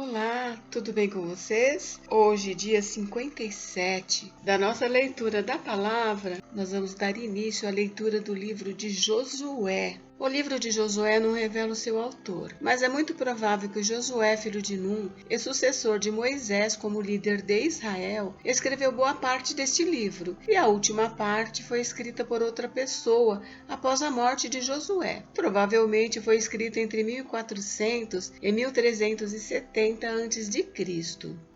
Olá, tudo bem com vocês? Hoje, dia 57 da nossa leitura da palavra, nós vamos dar início à leitura do livro de Josué. O livro de Josué não revela o seu autor, mas é muito provável que Josué, filho de Num, e sucessor de Moisés como líder de Israel, escreveu boa parte deste livro, e a última parte foi escrita por outra pessoa após a morte de Josué. Provavelmente foi escrita entre 1400 e 1370 a.C.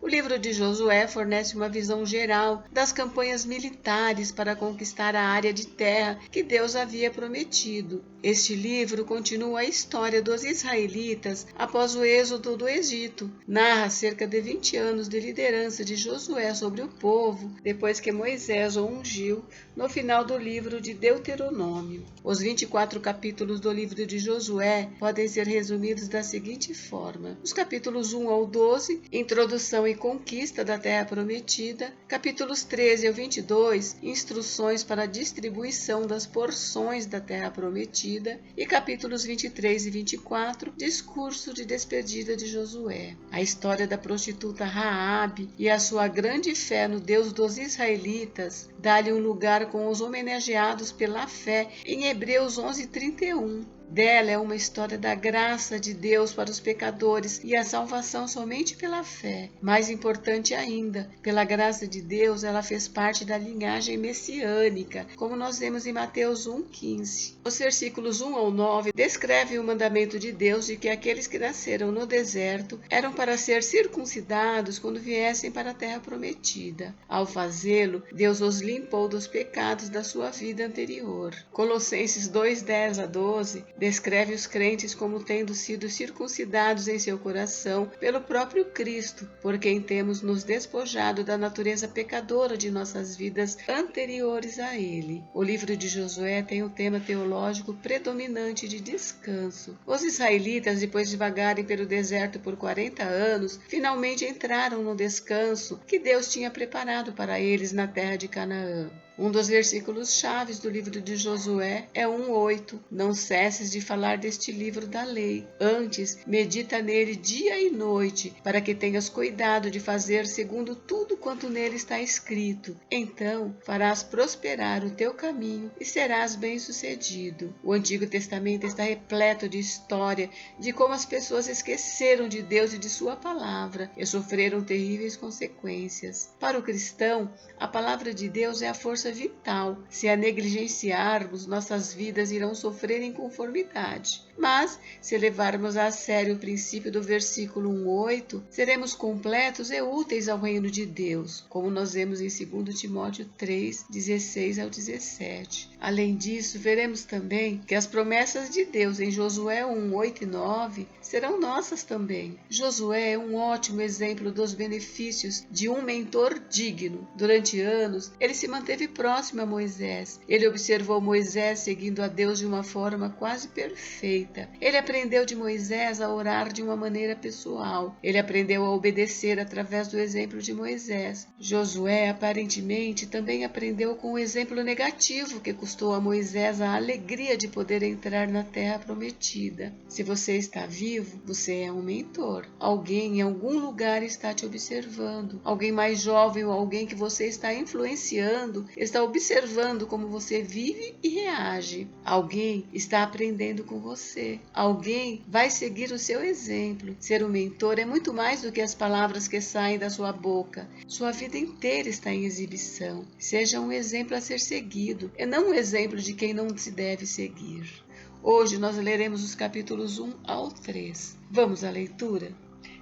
O livro de Josué fornece uma visão geral das campanhas militares para conquistar a área de terra que Deus havia prometido. Este livro continua a história dos israelitas após o êxodo do Egito. Narra cerca de 20 anos de liderança de Josué sobre o povo, depois que Moisés o ungiu, no final do livro de Deuteronômio. Os 24 capítulos do livro de Josué podem ser resumidos da seguinte forma: os capítulos 1 ao 12, introdução e conquista da terra prometida; capítulos 13 ao 22, instruções para a distribuição das porções da terra prometida; e capítulos 23 e 24, discurso de despedida de Josué. A história da prostituta Raabe e a sua grande fé no Deus dos israelitas dá-lhe um lugar com os homenageados pela fé em Hebreus 11:31. Dela é uma história da graça de Deus para os pecadores e a salvação somente pela fé. Mais importante ainda, pela graça de Deus, ela fez parte da linhagem messiânica, como nós vemos em Mateus 1:15. Os versículos 1 ao 9 descrevem o mandamento de Deus de que aqueles que nasceram no deserto eram para ser circuncidados quando viessem para a terra prometida. Ao fazê-lo, Deus os limpou dos pecados da sua vida anterior. Colossenses 2:10 a 12 descreve os crentes como tendo sido circuncidados em seu coração pelo próprio Cristo, por quem temos nos despojado da natureza pecadora de nossas vidas anteriores a Ele. O livro de Josué tem o tema teológico predominante de descanso. Os israelitas, depois de vagarem pelo deserto por 40 anos, finalmente entraram no descanso que Deus tinha preparado para eles na terra de Canaã. Um dos versículos chaves do livro de Josué é 1:8. Não cesses de falar deste livro da lei. Antes, medita nele dia e noite, para que tenhas cuidado de fazer segundo tudo quanto nele está escrito. Então, farás prosperar o teu caminho e serás bem-sucedido. O Antigo Testamento está repleto de história de como as pessoas esqueceram de Deus e de sua palavra e sofreram terríveis consequências. Para o cristão, a palavra de Deus é a força vital. Se a negligenciarmos, nossas vidas irão sofrer inconformidade. Mas, se levarmos a sério o princípio do versículo 1:8, seremos completos e úteis ao reino de Deus, como nós vemos em 2 Timóteo 3:16 ao 17. Além disso, veremos também que as promessas de Deus em Josué 1:8 e 9 serão nossas também. Josué é um ótimo exemplo dos benefícios de um mentor digno. Durante anos, ele se manteve próximo a Moisés. Ele observou Moisés seguindo a Deus de uma forma quase perfeita. Ele aprendeu de Moisés a orar de uma maneira pessoal. Ele aprendeu a obedecer através do exemplo de Moisés. Josué, aparentemente, também aprendeu com o exemplo negativo que custou a Moisés a alegria de poder entrar na terra prometida. Se você está vivo, você é um mentor. Alguém em algum lugar está te observando. Alguém mais jovem ou alguém que você está influenciando está observando como você vive e reage. Alguém está aprendendo com você. Alguém vai seguir o seu exemplo. Ser um mentor é muito mais do que as palavras que saem da sua boca. Sua vida inteira está em exibição. Seja um exemplo a ser seguido, e não um exemplo de quem não se deve seguir. Hoje nós leremos os capítulos 1 ao 3. Vamos à leitura?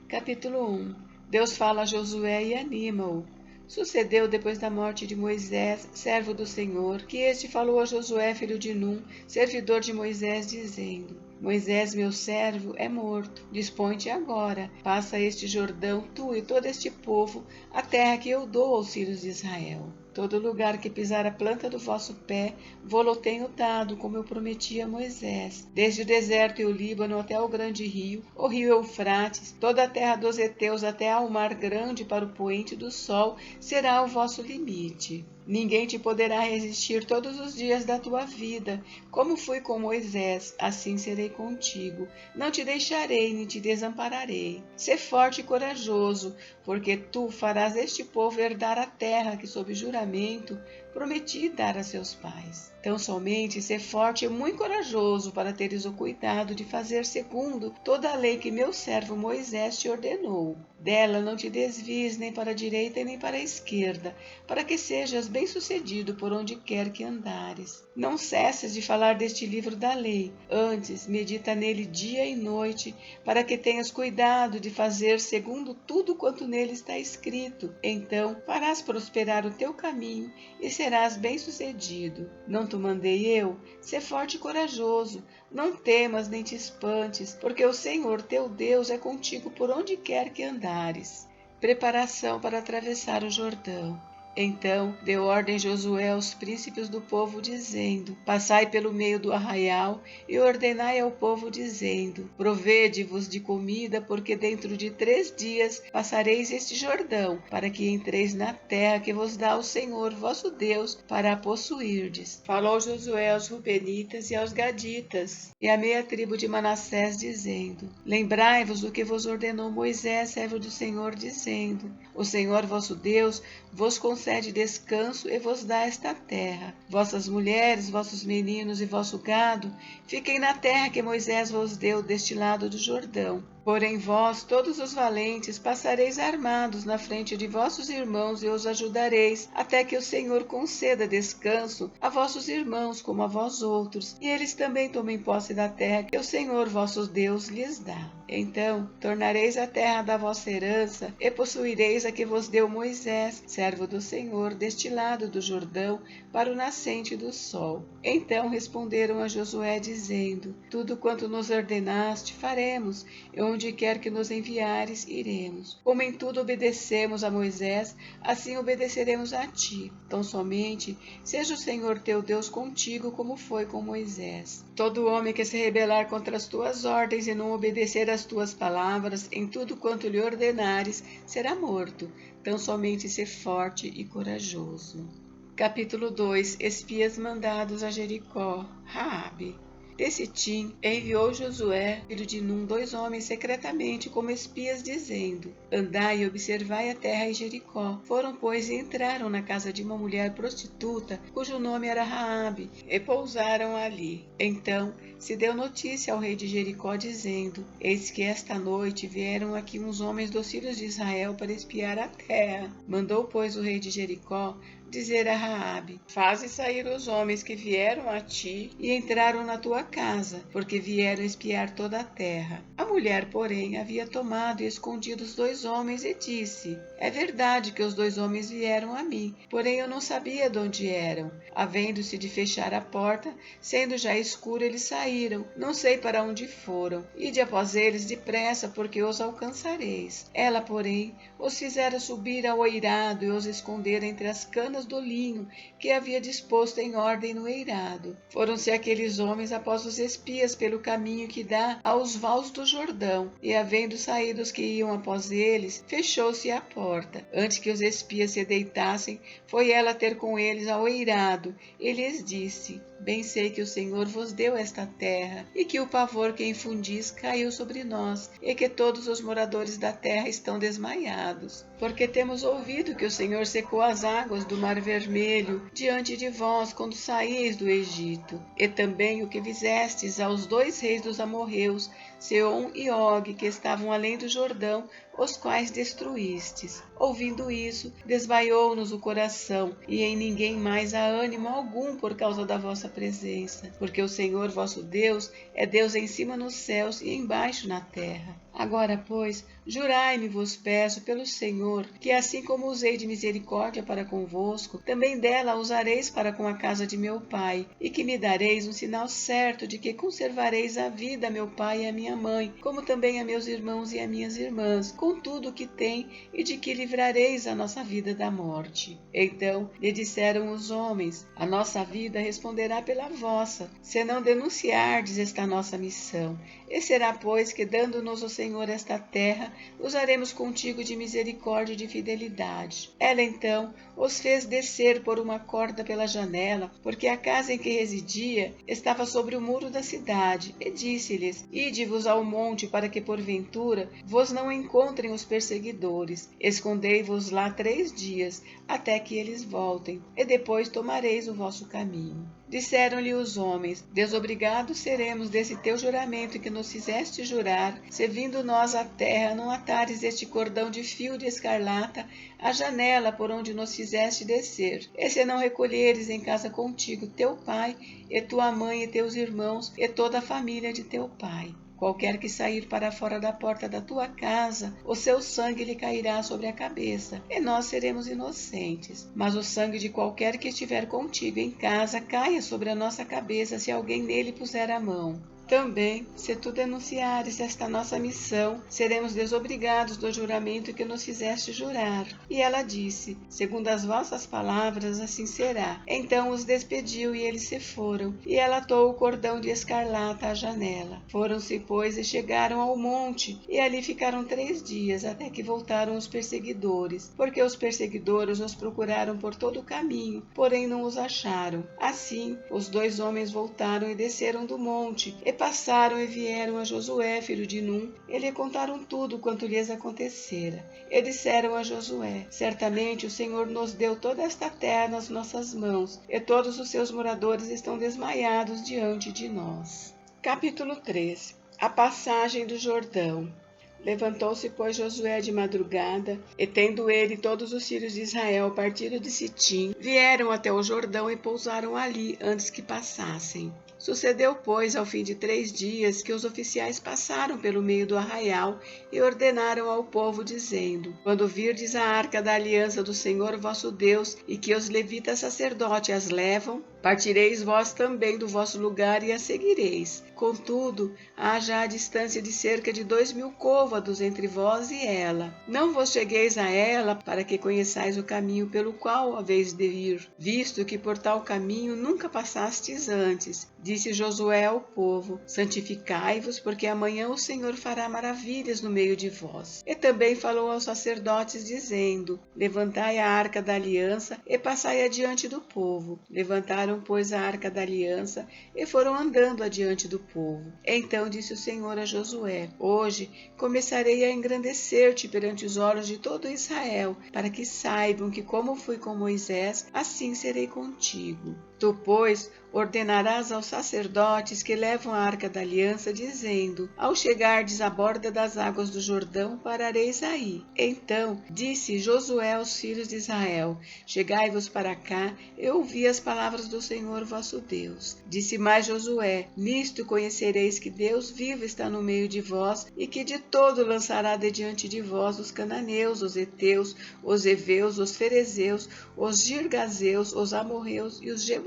Capítulo 1. Deus fala a Josué e anima-o. Sucedeu depois da morte de Moisés, servo do Senhor, que este falou a Josué, filho de Num, servidor de Moisés, dizendo: Moisés, meu servo, é morto. Dispõe-te agora, passa este Jordão, tu e todo este povo, a terra que eu dou aos filhos de Israel. Todo lugar que pisar a planta do vosso pé, vô-lo tenho dado, como eu prometi a Moisés. Desde o deserto e o Líbano até o grande rio, o rio Eufrates, toda a terra dos heteus até ao mar grande para o poente do sol, será o vosso limite. Ninguém te poderá resistir todos os dias da tua vida. Como fui com Moisés, assim serei contigo. Não te deixarei, nem te desampararei. Sê forte e corajoso, porque tu farás este povo herdar a terra que, sob juramento, prometi dar a seus pais. Tão somente sê forte e muito corajoso para teres o cuidado de fazer segundo toda a lei que meu servo Moisés te ordenou. Dela não te desvies nem para a direita nem para a esquerda, para que sejas bem-sucedido por onde quer que andares. Não cesses de falar deste livro da lei, antes medita nele dia e noite, para que tenhas cuidado de fazer segundo tudo quanto nele está escrito. Então farás prosperar o teu caminho e serás bem-sucedido. Não te mandei eu? Sê forte e corajoso, não temas nem te espantes, porque o Senhor teu Deus é contigo por onde quer que andares. Preparação para atravessar o Jordão. Então deu ordem Josué aos príncipes do povo, dizendo: Passai pelo meio do arraial e ordenai ao povo, dizendo: Provede-vos de comida, porque dentro de 3 dias passareis este Jordão, para que entreis na terra que vos dá o Senhor vosso Deus para a possuirdes. Falou Josué aos Rubenitas e aos Gaditas e à meia tribo de Manassés, dizendo: Lembrai-vos do que vos ordenou Moisés, servo do Senhor, dizendo: O Senhor vosso Deus vos concede descanso e vos dá esta terra. Vossas mulheres, vossos meninos e vosso gado, fiquem na terra que Moisés vos deu deste lado do Jordão. Porém vós, todos os valentes, passareis armados na frente de vossos irmãos e os ajudareis, até que o Senhor conceda descanso a vossos irmãos como a vós outros, e eles também tomem posse da terra que o Senhor vosso Deus lhes dá. Então tornareis a terra da vossa herança e possuireis a que vos deu Moisés, servo do Senhor, deste lado do Jordão, para o nascente do sol. Então responderam a Josué, dizendo: Tudo quanto nos ordenaste faremos, e onde quer que nos enviares, iremos. Como em tudo obedecemos a Moisés, assim obedeceremos a ti. Tão somente seja o Senhor teu Deus contigo, como foi com Moisés. Todo homem que se rebelar contra as tuas ordens e não obedecer às tuas palavras, em tudo quanto lhe ordenares, será morto. Tão somente ser forte e corajoso. Capítulo 2. Espias mandados a Jericó. Raabe. Desse Tim enviou Josué, filho de Num, 2 homens secretamente como espias, dizendo: Andai e observai a terra em Jericó. Foram, pois, e entraram na casa de uma mulher prostituta, cujo nome era Raabe, e pousaram ali. Então se deu notícia ao rei de Jericó, dizendo: Eis que esta noite vieram aqui uns homens dos filhos de Israel para espiar a terra. Mandou, pois, o rei de Jericó dizer a Raabe: Faze sair os homens que vieram a ti e entraram na tua casa, porque vieram espiar toda a terra. A mulher, porém, havia tomado e escondido os 2 homens e disse: É verdade que os 2 homens vieram a mim, porém eu não sabia de onde eram. Havendo-se de fechar a porta, sendo já escuro, eles saíram. Não sei para onde foram. Ide após eles depressa, porque os alcançareis. Ela, porém, os fizera subir ao eirado e os esconder entre as canas do linho que havia disposto em ordem no eirado. Foram-se aqueles homens após os espias pelo caminho que dá aos vales do Jordão, e havendo saído os que iam após eles, fechou-se a porta. Antes que os espias se deitassem, foi ela ter com eles ao eirado, e lhes disse: Bem sei que o Senhor vos deu esta terra, e que o pavor que infundis caiu sobre nós, e que todos os moradores da terra estão desmaiados. Porque temos ouvido que o Senhor secou as águas do Mar Vermelho diante de vós quando saíis do Egito, e também o que fizestes aos 2 reis dos amorreus, Seom e Og, que estavam além do Jordão, os quais destruístes. Ouvindo isso, desvaiou-nos o coração, e em ninguém mais há ânimo algum por causa da vossa presença, porque o Senhor vosso Deus é Deus em cima nos céus e embaixo na terra. Agora, pois, jurai-me, vos peço, pelo Senhor, que assim como usei de misericórdia para convosco, também dela usareis para com a casa de meu pai, e que me dareis um sinal certo de que conservareis a vida a meu pai e a minha mãe, como também a meus irmãos e a minhas irmãs, com tudo o que tem, e de que livrareis a nossa vida da morte. Então lhe disseram os homens: a nossa vida responderá pela vossa, se não denunciardes esta nossa missão. E será, pois, que dando-nos o Senhor esta terra, usaremos contigo de misericórdia e de fidelidade. Ela então os fez descer por uma corda pela janela, porque a casa em que residia estava sobre o muro da cidade, e disse-lhes: ide-vos ao monte, para que porventura vos não encontrem os perseguidores. Escondei-vos lá 3 dias, até que eles voltem, e depois tomareis o vosso caminho. Disseram-lhe os homens: desobrigados seremos desse teu juramento que nos fizeste jurar, se vindo nós à terra não atares este cordão de fio de escarlata à janela por onde nos fizeste descer, e se não recolheres em casa contigo teu pai, e tua mãe, e teus irmãos, e toda a família de teu pai. Qualquer que sair para fora da porta da tua casa, o seu sangue lhe cairá sobre a cabeça, e nós seremos inocentes. Mas o sangue de qualquer que estiver contigo em casa caia sobre a nossa cabeça, se alguém nele puser a mão. Também, se tu denunciares esta nossa missão, seremos desobrigados do juramento que nos fizeste jurar. E ela disse: segundo as vossas palavras, assim será. Então os despediu e eles se foram. E ela atou o cordão de escarlata à janela. Foram-se, pois, e chegaram ao monte, e ali ficaram 3 dias, até que voltaram os perseguidores, porque os perseguidores os procuraram por todo o caminho, porém não os acharam. Assim, os 2 homens voltaram e desceram do monte, e passaram e vieram a Josué, filho de Num, e lhe contaram tudo quanto lhes acontecera. E disseram a Josué: certamente o Senhor nos deu toda esta terra nas nossas mãos, e todos os seus moradores estão desmaiados diante de nós. Capítulo 3. A passagem do Jordão. Levantou-se, pois, Josué de madrugada, e tendo ele e todos os filhos de Israel partido de Sitim, vieram até o Jordão e pousaram ali antes que passassem. Sucedeu, pois, ao fim de 3 dias, que os oficiais passaram pelo meio do arraial e ordenaram ao povo, dizendo: quando virdes a arca da aliança do Senhor vosso Deus, e que os levitas sacerdotes as levam, partireis vós também do vosso lugar e a seguireis. Contudo, haja a distância de cerca de 2.000 côvados entre vós e ela. Não vos chegueis a ela, para que conheçais o caminho pelo qual haveis de ir, visto que por tal caminho nunca passastes antes. Disse Josué ao povo: santificai-vos, porque amanhã o Senhor fará maravilhas no meio de vós. E também falou aos sacerdotes, dizendo: levantai a arca da aliança e passai adiante do povo. Levantaram, pois, a arca da aliança e foram andando adiante do povo. Então disse o Senhor a Josué: hoje começarei a engrandecer-te perante os olhos de todo Israel, para que saibam que, como fui com Moisés, assim serei contigo. Tu, pois, ordenarás aos sacerdotes que levam a arca da aliança, dizendo: ao chegardes à borda das águas do Jordão, parareis aí. Então disse Josué aos filhos de Israel: chegai-vos para cá e ouvi as palavras do Senhor vosso Deus. Disse mais Josué: nisto conhecereis que Deus vivo está no meio de vós, e que de todo lançará de diante de vós os cananeus, os heteus, os heveus, os ferezeus, os girgazeus, os amorreus e os jebuseus.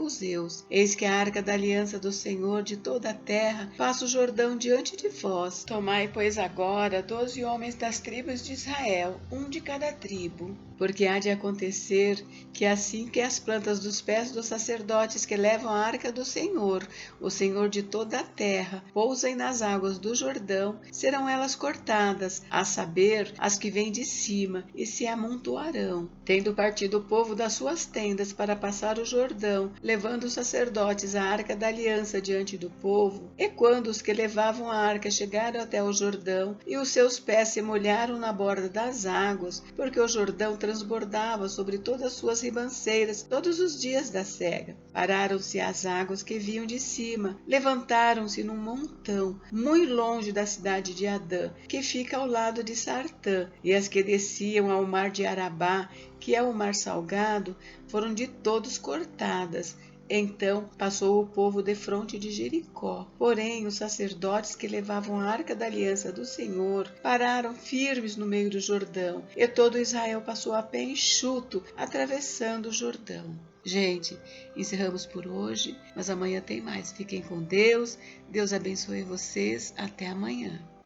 Eis que a arca da aliança do Senhor de toda a terra passa o Jordão diante de vós. Tomai, pois, agora 12 homens das tribos de Israel, um de cada tribo. Porque há de acontecer que assim que as plantas dos pés dos sacerdotes que levam a arca do Senhor, o Senhor de toda a terra, pousem nas águas do Jordão, serão elas cortadas, a saber, as que vêm de cima, e se amontoarão. Tendo partido o povo das suas tendas para passar o Jordão, levando os sacerdotes a arca da aliança diante do povo, e quando os que levavam a arca chegaram até o Jordão, e os seus pés se molharam na borda das águas, porque o Jordão transbordava sobre todas as suas ribanceiras todos os dias da cega. Pararam-se as águas que vinham de cima, levantaram-se num montão, muito longe da cidade de Adã, que fica ao lado de Sartã, e as que desciam ao mar de Arabá, que é o mar salgado, foram de todos cortadas, Então passou o povo defronte de Jericó. Porém, os sacerdotes que levavam a arca da aliança do Senhor pararam firmes no meio do Jordão, e todo Israel passou a pé enxuto, atravessando o Jordão. Gente, encerramos por hoje, mas amanhã tem mais. Fiquem com Deus. Deus abençoe vocês. Até amanhã.